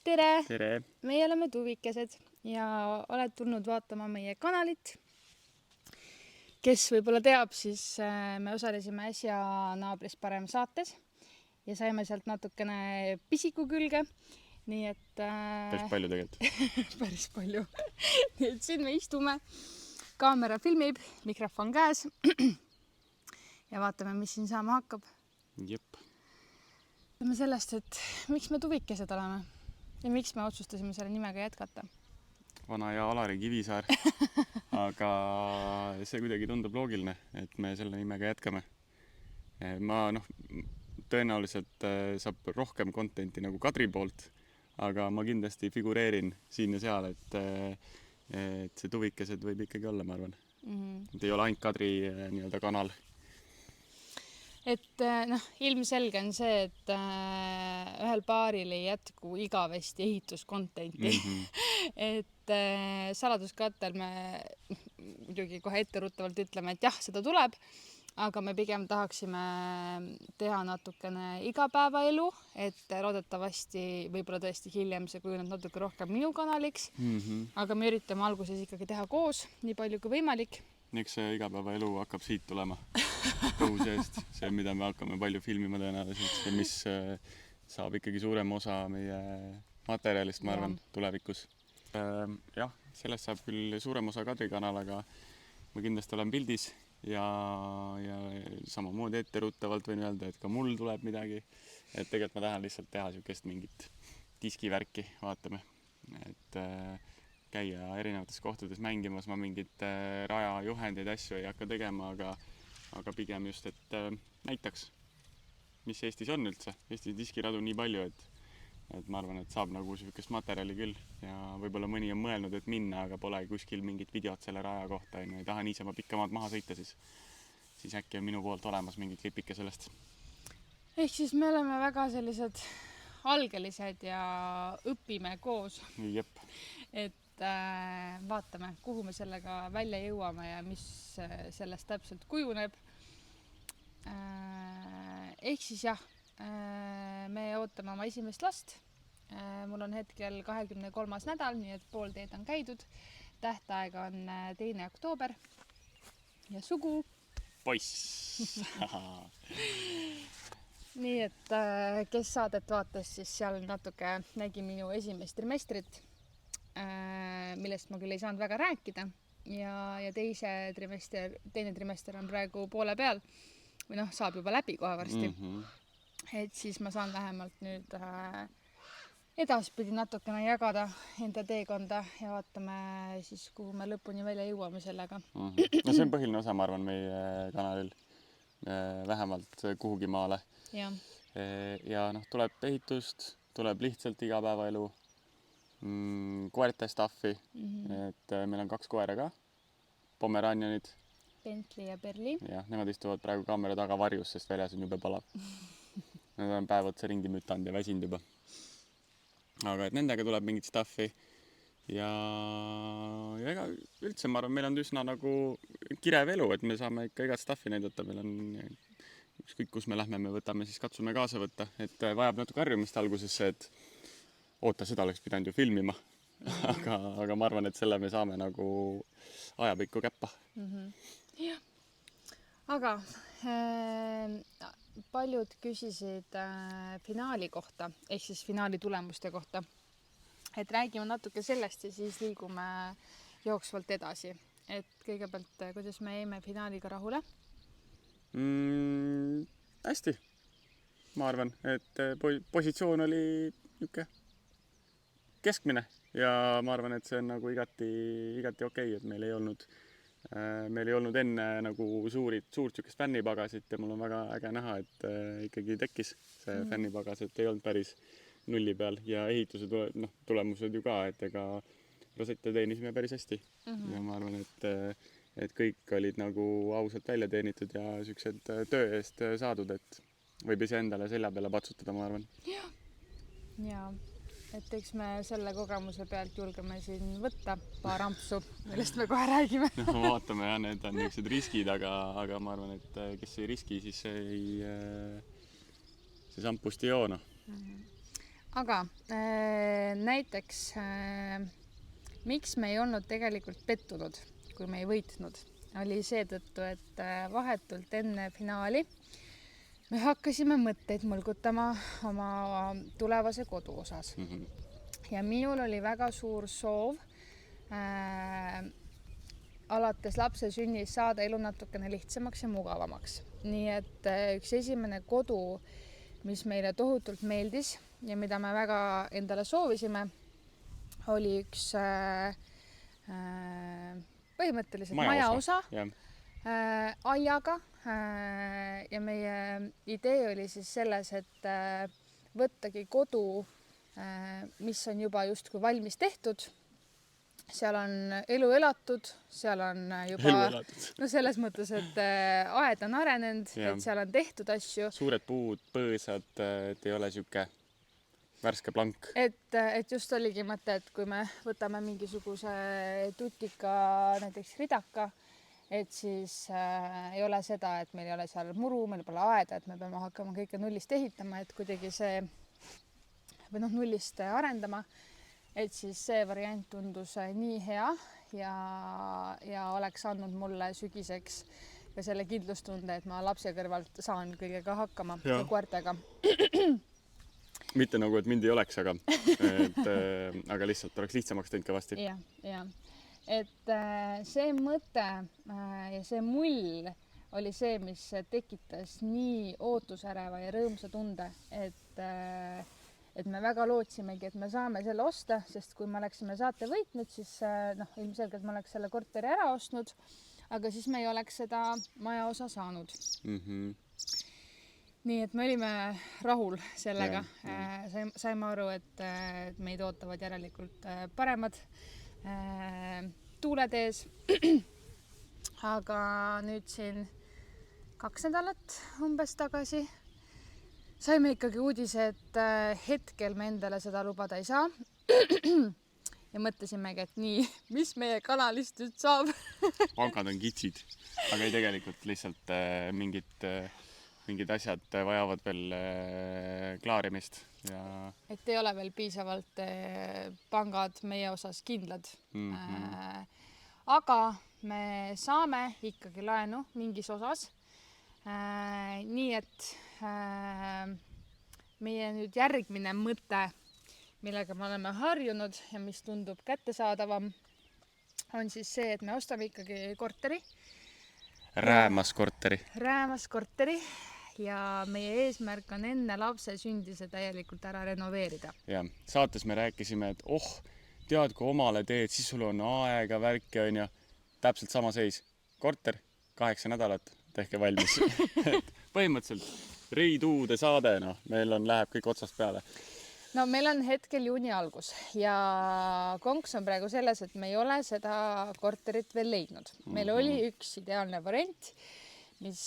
Tere! Tere! Meie oleme Tuvikesed ja oled tulnud vaatama meie kanalit. Kes võib-olla teab, siis me osalesime äsja Naabris parem saates ja saime sealt natukene pisiku külge. Nii et... Päris palju tegelikult. Päris palju. Nii et siin me istume. Kaamera filmib, mikrofon käes. Ja vaatame, mis siin saama hakkab. Jep. Võtame sellest, et miks me Tuvikesed oleme ja miks me otsustasime selle nimega jätkata. Vana ja Alari Kivisaar. Aga see kuidagi tundub loogiline, et me selle nimega jätkame. Ma tõenäoliselt saab rohkem contenti nagu Kadri poolt, aga ma kindlasti figureerin siin ja seal, et see Tuvikesed võib ikkagi olla, ma arvan. Et ei ole ainult Kadri nii-öelda kanal. Et ilmselge on see, et ühel paaril ei jätku igavesti ehituskontenti. Et saladuskattel me muidugi kohe etteruttavalt ütleme, et jah, seda tuleb, aga me pigem tahaksime teha natukene igapäevaelu, et loodetavasti võib-olla tõesti hiljem see kujuneb natuke rohkem minu kanaliks, aga me üritame alguses ikkagi teha koos, nii palju kui võimalik. Eks see igapäevaelu hakkab siit tulema kõhu seest, see, mida me hakkame palju filmima tõenäoliselt ja mis saab ikkagi suurem osa meie materjalist, ma arvan, tulevikus. Jah, sellest saab küll suurem osa Kadri kanal, aga ma kindlasti olen pildis ja samamoodi etteruttavalt võin öelda, et ka mul tuleb midagi. Et tegelikult ma tahan lihtsalt teha siukest mingit diskivärki, vaatame. Et käia erinevates kohtades mängimas, ma mingit rajajuhendeid asju ei hakka tegema, aga pigem just, et näitaks, mis Eestis on üldse. Eestis diskiradu nii palju, et ma arvan, et saab nagu siukest materjali küll ja võib-olla mõni on mõelnud, et minna, aga pole kuskil mingit videot selle raja kohta. Ei taha niisama pikka maad maha sõita, siis äkki on minu poolt olemas mingi klipike sellest. Ehk siis me oleme väga sellised algelised ja õpime koos. Jep. Et vaatame, kuhu me sellega välja jõuame ja mis sellest täpselt kujuneb. Ehk siis jah, me ootame oma esimest last. Mul on hetkel 23. nädal, nii et pool teed on käidud. Tähtaeg on 2. oktoober ja sugu poiss. Nii et kes saadet vaatas, siis seal natuke nägi minu esimest trimestrit, millest ma küll ei saanud väga rääkida ja teine trimester on praegu poole peal või saab juba läbi kohe varsti. Et siis ma saan vähemalt nüüd edaspidi natukene jagada enda teekonda ja vaatame siis, kuhu me lõpuni välja jõuame sellega. No see on põhiline osa, ma arvan, meie kanalil vähemalt kuhugi maale. Ja tuleb ehitust, tuleb lihtsalt igapäevaelu, koerte staffi, et meil on 2 koera ka, Pomeranianid. Bentley ja Berli. Jah, nemad istuvad praegu kaamera taga varjus, sest väljas on jube palav. Nad on päev otsa ringi mütanud ja väsinud juba. Aga et nendega tuleb mingit staffi ja ega üldse, ma arvan, meil on üsna nagu kirev elu, et me saame ikka igat staffi näidata. Meil on ükskõik, kus me lähme, me võtame, siis katsume kaasa võtta, et vajab natuke harjumist algusesse, et oota, seda oleks pidanud ju filmima. aga ma arvan, et selle me saame nagu ajapikku käppa. Jah. Aga paljud küsisid finaali kohta, ehk siis finaali tulemuste kohta. Et räägime natuke sellest ja siis liigume jooksvalt edasi. Et kõigepealt, kuidas me jäime finaaliga rahule? Hästi. Ma arvan, et positsioon oli niuke keskmine ja ma arvan, et see on nagu igati okei, et meil ei olnud enne nagu suurt siukest fännipagasit ja mul on väga äge näha, et ikkagi tekkis see fännipagas, et ei olnud päris nulli peal ja ehituse tulemused ju ka, et ega Rosette teenisime päris hästi. Ja ma arvan, et kõik olid nagu ausalt välja teenitud ja siuksed töö eest saadud, et võib ise endale selja peale patsutada, ma arvan. Ja, et eks me selle kogemuse pealt julgeme siin võtta paar ampsu, millest me kohe räägime. Vaatame, ja need on niisugused riskid, aga ma arvan, et kes ei riski, siis see sampust ei joo. aga näiteks miks me ei olnud tegelikult pettunud, kui me ei võitnud, oli seetõttu, et vahetult enne finaali me hakkasime mõtteid mõlgutama oma tulevase kodu osas. Ja minul oli väga suur soov alates lapse sünnist saada elu natukene lihtsamaks ja mugavamaks. Nii et üks esimene kodu, mis meile tohutult meeldis ja mida me väga endale soovisime, oli üks põhimõtteliselt majaosa aiaga. Ja meie idee oli siis selles, et võttagi kodu, mis on juba justkui valmis tehtud. Seal on elu elatud, seal on juba no selles mõttes, et aed on arenenud, et seal on tehtud asju. Suured puud, põõsad, et ei ole siuke värske plank. Et just oligi mõte, et kui me võtame mingisuguse tutika, näiteks ridaka, et siis ei ole seda, et meil ei ole seal muru, meil pole aeda, et me peame hakkama kõike nullist ehitama, et kuidagi see või nullist arendama. Et siis see variant tundus nii hea ja oleks andnud mulle sügiseks ka selle kindlustunde, et ma lapse kõrvalt saan kõigega hakkama ja koertega. Mitte nagu, et mind ei oleks, aga lihtsalt oleks lihtsamaks teinud kõvasti. Ja. Et see mõte ja see mull oli see, mis tekitas nii ootusäreva ja rõõmsa tunde, et me väga lootsimegi, et me saame selle osta, sest kui me oleksime saate võitnud, siis ilmselgelt me oleks selle korteri ära ostnud, aga siis me ei oleks seda majaosa saanud. Nii et me olime rahul sellega. Saime aru, et meid ootavad järelikult paremad tuuled ees. Aga nüüd siin 2 nädalat umbes tagasi saime ikkagi uudise, et hetkel me endale seda lubada ei saa. Ja mõtlesimegi, et nii, mis meie kanalist nüüd saab? Pangad on kitsid, aga ei tegelikult lihtsalt mingid asjad vajavad veel klaarimist. Ja... Et ei ole veel piisavalt pangad meie osas kindlad. Aga me saame ikkagi laenu mingis osas. Nii et meie nüüd järgmine mõte, millega me oleme harjunud ja mis tundub kättesaadavam, on siis see, et me ostame ikkagi korteri. Räämas korteri ja meie eesmärk on enne lapse sündi see täielikult ära renoveerida. Ja, saates me rääkisime, et tead, kui omale teed, siis sul on aega, värki on ja täpselt sama seis. Korter, 8 nädalat, tehke valmis. Põhimõtteliselt riiduude saade, meil läheb kõik otsast peale. No meil on hetkel juuni algus ja konks on praegu selles, et me ei ole seda korterit veel leidnud. Meil oli üks ideaalne variant, mis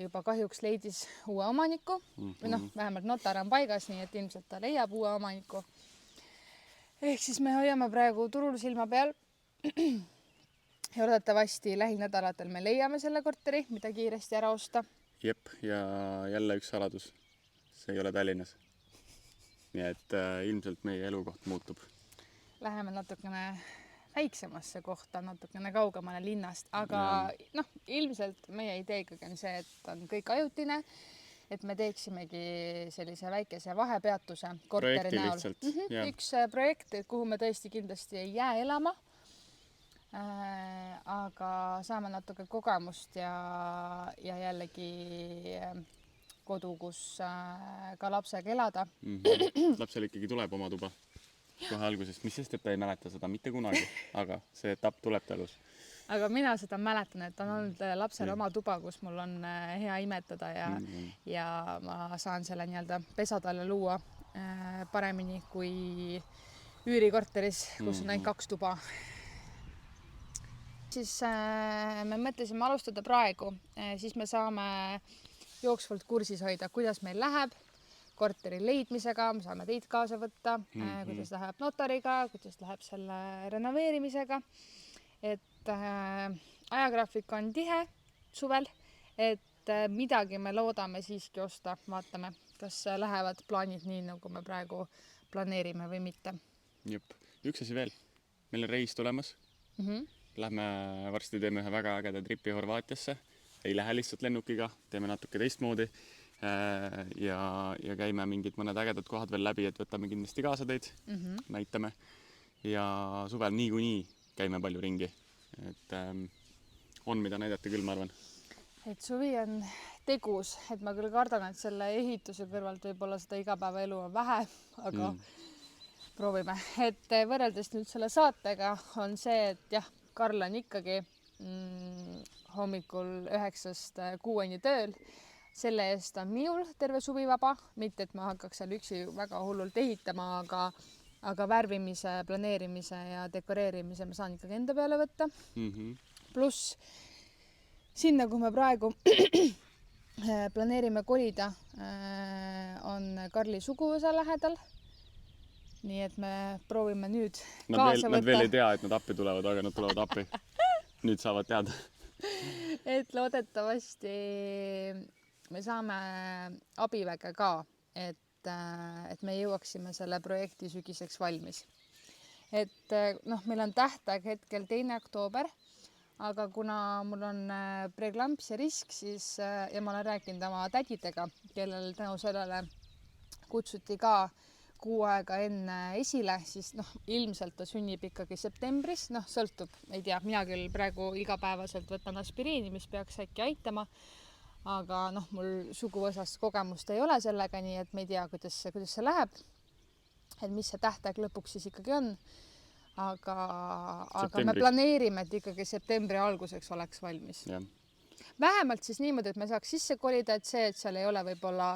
juba kahjuks leidis uue omaniku. Või vähemalt notar on paigas, nii et ilmselt ta leiab uue omaniku. Ehk siis me hoiame praegu turul silma peal. Ja odatavasti lähinädalatel me leiame selle korteri, mida kiiresti ära osta. Jep, ja jälle üks saladus. See ei ole Tallinnas. Nii et ilmselt meie elukoht muutub. Läheme natukene väiksemasse kohta, natukene kaugemale linnast, aga ilmselt meie idee ikkagi on see, et on kõik ajutine, et me teeksimegi sellise väikese vahepeatuse korteri projekti näol. Lihtsalt. Üks projekt, kuhu me tõesti kindlasti ei jää elama. Aga saame natuke kogemust ja jällegi kodu, kus ka lapsega elada. Lapsel ikkagi tuleb oma tuba kohe algusest, mis sest, et ta ei mäleta seda mitte kunagi, aga see etapp tuleb ta elus. Aga mina seda mäletan, et on olnud lapsel oma tuba, kus mul on hea imetada ja ma saan selle nii-öelda pesatalle luua paremini kui üürikorteris, kus on ainult 2 tuba. Siis me mõtlesime alustada praegu, siis me saame jooksvalt kursis hoida, kuidas meil läheb korteri leidmisega, me saame teid kaasa võtta, kuidas läheb notariga, kuidas läheb selle renoveerimisega. Et ajagraafik on tihe suvel, et midagi me loodame siiski osta, vaatame, kas lähevad plaanid nii, nagu me praegu planeerime või mitte. Jep. Üks asi veel. Meil on reis tulemas. Lähme varsti teeme ühe väga ägeda tripi Horvaatiasse. Ei lähe lihtsalt lennukiga, teeme natuke teistmoodi ja käime mingid mõned ägedad kohad veel läbi, et võtame kindlasti kaasa teid, näitame. Ja suvel niikuinii käime palju ringi. Et on mida näidata küll, ma arvan. Et suvi on tegus, et ma küll kardan, et selle ehituse kõrvalt võib-olla seda igapäevaelu on vähe, aga proovime. Et võrreldes nüüd selle saatega on see, et jah, Karl on ikkagi hommikul 9-6 tööl. Selle eest on minul terve suvi vaba, mitte et ma hakkaks seal üksi väga hullult ehitama, aga värvimise, planeerimise ja dekoreerimise ma saan ikkagi enda peale võtta. Pluss sinna, kui me praegu planeerime kolida, on Karli suguvõsa lähedal. Nii et me proovime nüüd kaasa võtta. Nad veel ei tea, et nad appi tulevad, aga nad tulevad appi. Nüüd saavad teada. Et loodetavasti me saame abiväge ka, et me jõuaksime selle projekti sügiseks valmis. Et meil on tähtaeg hetkel 2. oktoober, aga kuna mul on preeklampsia risk, siis ja ma olen rääkinud oma tädidega, kellel tänu sellele kutsuti ka 6 aega enne esile, siis ilmselt ta sünnib ikkagi septembris, sõltub, ei tea, mina küll praegu igapäevaselt võtan aspiriini, mis peaks äkki aitama, aga mul suguvõsast kogemust ei ole sellega, nii et me ei tea, kuidas see läheb, et mis see tähtaeg lõpuks siis ikkagi on, aga me planeerime, et ikkagi septembri alguseks oleks valmis. Ja. Vähemalt siis niimoodi, et me saaks sisse kolida, et seal ei ole võib-olla,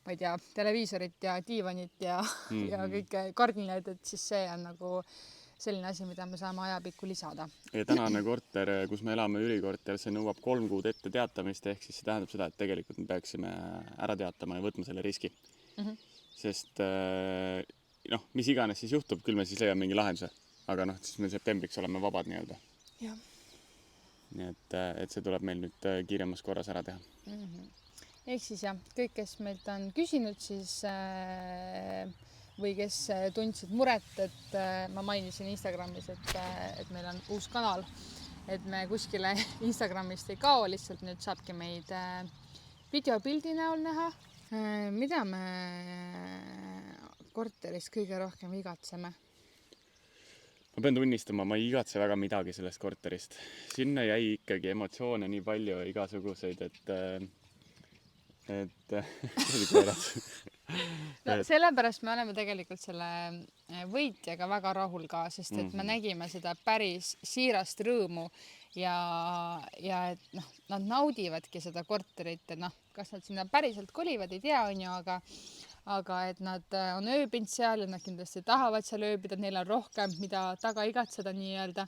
ma ei tea, televiisorit ja diivanit ja kõike kardinaid, et siis see on nagu selline asi, mida me saame ajapikku lisada. Ja tänane korter, kus me elame, üürikorter, see nõuab 3 kuud ette teatamist, ehk siis see tähendab seda, et tegelikult me peaksime ära teatama ja võtma selle riski. Sest mis iganes siis juhtub, küll me siis leiame mingi lahenduse, aga siis me septembriks oleme vabad nii-öelda. Jah. Nii et see tuleb meil nüüd kiiremas korras ära teha. Ehk siis jah, kõik, kes meilt on küsinud siis või kes tundsid muret, et ma mainisin Instagramis, et meil on uus kanal, et me kuskile Instagramist ei kao, lihtsalt nüüd saabki meid videopildi näol näha. Mida me korteris kõige rohkem igatseme? Ma pean tunnistama, ma ei igatse väga midagi sellest korterist. Sinna jäi ikkagi emotsioone nii palju igasuguseid, et sellepärast me oleme tegelikult selle võitjaga väga rahul ka, sest et me nägime seda päris siirast rõõmu ja et nad naudivadki seda korterit, et kas nad sinna päriselt kolivad, ei tea, on ju, aga et nad on ööbinud seal ja nad kindlasti tahavad seal ööbida, neil on rohkem, mida taga igatseda nii-öelda.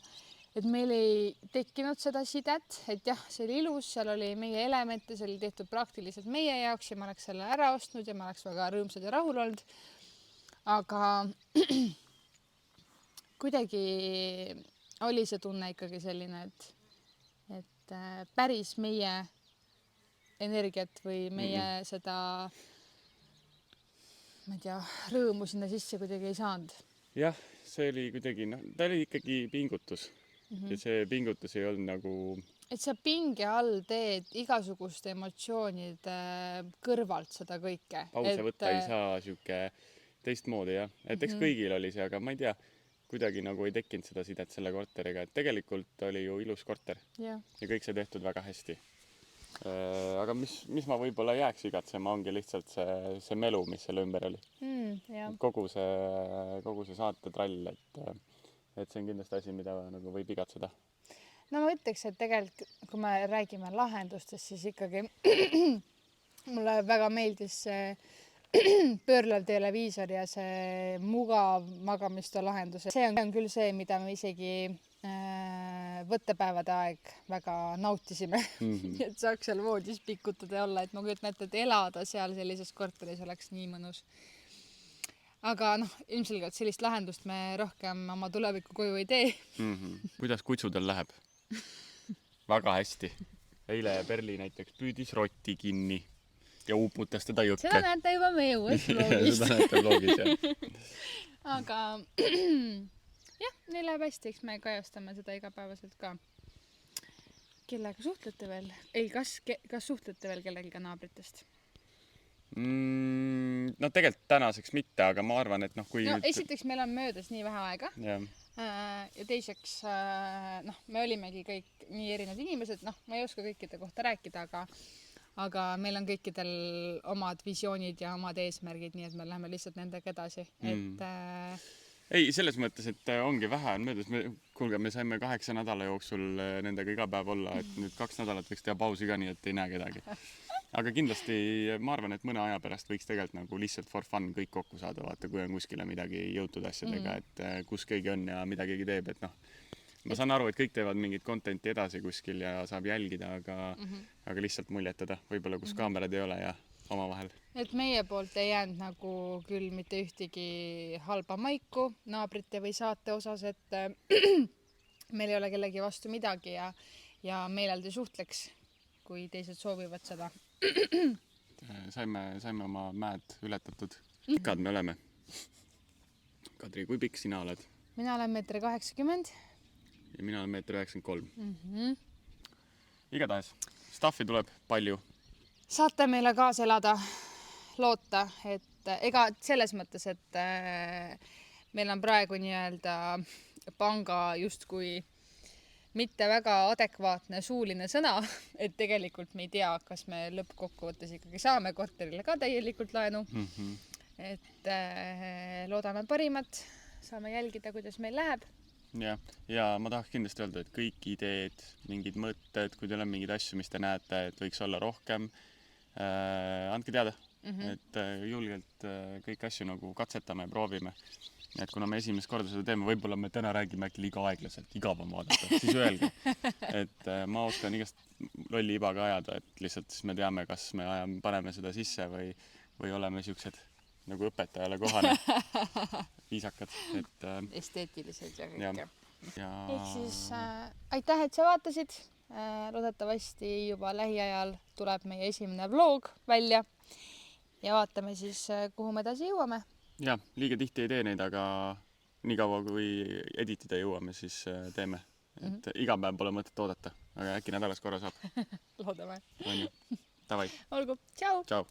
Et meil ei tekkinud seda sidet, et jah, see oli ilus, seal oli meie elemente, see oli tehtud praktiliselt meie jaoks ja ma oleks selle ära ostnud ja ma oleks väga rõõmsad ja rahul olnud. Aga kuidagi oli see tunne ikkagi selline, et päris meie energiat või meie seda ma ei tea, rõõmu sinna sisse kuidagi ei saanud. Jah, see oli kuidagi, ta oli ikkagi pingutus. Ja see pingutus ei olnud nagu... Et sa pinge all teed igasuguste emotsioonide kõrvalt seda kõike. Pause võtta ei saa siuke teistmoodi, jah. Et eks kõigil oli see, aga ma ei tea, kuidagi nagu ei tekkinud seda sidet selle korteriga. Et tegelikult oli ju ilus korter ja kõik see tehtud väga hästi. Aga mis ma võib-olla jääks igatsema, ongi lihtsalt see melu, mis selle ümber oli. Kogu see saate trall, et see on kindlasti asi, mida nagu võib igatseda. No ma ütleks, et tegelikult, kui me räägime lahendustest, siis ikkagi mulle väga meeldis see pöörlev televiisor ja see mugav magamistoa lahendus. See on küll see, mida me isegi võttepäevade aeg väga nautisime, et saaks seal voodis pikutada ja olla, et ma kujutan ette, et elada seal sellises korteris oleks nii mõnus. Aga ilmselgelt sellist lahendust me rohkem oma tuleviku koju ei tee. Kuidas kutsudel läheb? Väga hästi. Eile Perli näiteks püüdis rotti kinni. ja uputas teda jukke. seda näete juba meie uuest vlogist. Seda näete vlogis, jah. Aga jah, neil läheb hästi, eks me kajastame seda igapäevaselt ka. Kellega suhtlete veel? Ei, kas suhtlete veel kellegiga naabritest? No tegelikult tänaseks mitte, aga ma arvan, et kui... No esiteks meil on möödas nii vähe aega. Ja teiseks, me olimegi kõik nii erinevad inimesed, ma ei oska kõikide kohta rääkida, aga meil on kõikidel omad visioonid ja omad eesmärgid, nii et me läheme lihtsalt nendega edasi. Ei, selles mõttes, et ongi vähe on möödas. Kuulge, me saime 8 nädala jooksul nendega iga päev olla, et nüüd 2 nädalat võiks teha pausi ka, nii et ei näe kedagi. Aga kindlasti ma arvan, et mõne aja pärast võiks tegelikult nagu lihtsalt for fun kõik kokku saada, vaata, kui on kuskile midagi jõutud asjadega, et kus keegi on ja mida keegi teeb, et ma saan aru, et kõik teevad mingit contenti edasi kuskil ja saab jälgida, aga lihtsalt muljetada, võib-olla kus kaamerad ei ole ja omavahel. Et meie poolt ei jäänud nagu küll mitte ühtegi halba maiku naabrite või saate osas, et meil ei ole kellegi vastu midagi ja meeleldi suhtleks, kui teised soovivad seda. Saime oma mäed ületatud. Pikad me oleme. Kadri, kui pikk sina oled? Mina olen 1,80 m. Ja mina olen 1,93 m. Igatahes, staffi tuleb palju. Saate meile kaasa elada, loota, et ega selles mõttes, et meil on praegu nii-öelda panga justkui mitte väga adekvaatne suuline sõna, et tegelikult me ei tea, kas me lõppkokkuvõttes ikkagi saame korterile ka täielikult laenu. Et loodame parimat, saame jälgida, kuidas meil läheb. Ja ma tahaks kindlasti öelda, et kõik ideed, mingid mõtted, kui teil on mingid asju, mis te näete, et võiks olla rohkem, andke teada, et julgelt kõik asju nagu katsetame ja proovime. Et kuna me esimest korda seda teeme, võib-olla me täna räägime äkki liiga aeglaselt, igavam vaadata, siis öelge. Et ma oskan igast lolli ibaga ajada, et lihtsalt siis me teame, kas me paneme seda sisse või oleme siuksed nagu õpetajale kohane viisakad. Esteetilised ja kõike. Ehk siis aitäh, et sa vaatasid. Loodetavasti juba lähiajal tuleb meie esimene vlog välja ja vaatame siis, kuhu me edasi jõuame. Ja, liiga tihti ei tee neid, aga nii kaua kui editida jõuame, siis teeme. Et iga päev pole mõtet oodata, aga äkki nädalas korra saab. Loodame. Tavai. Olgu, tšau! Tšau!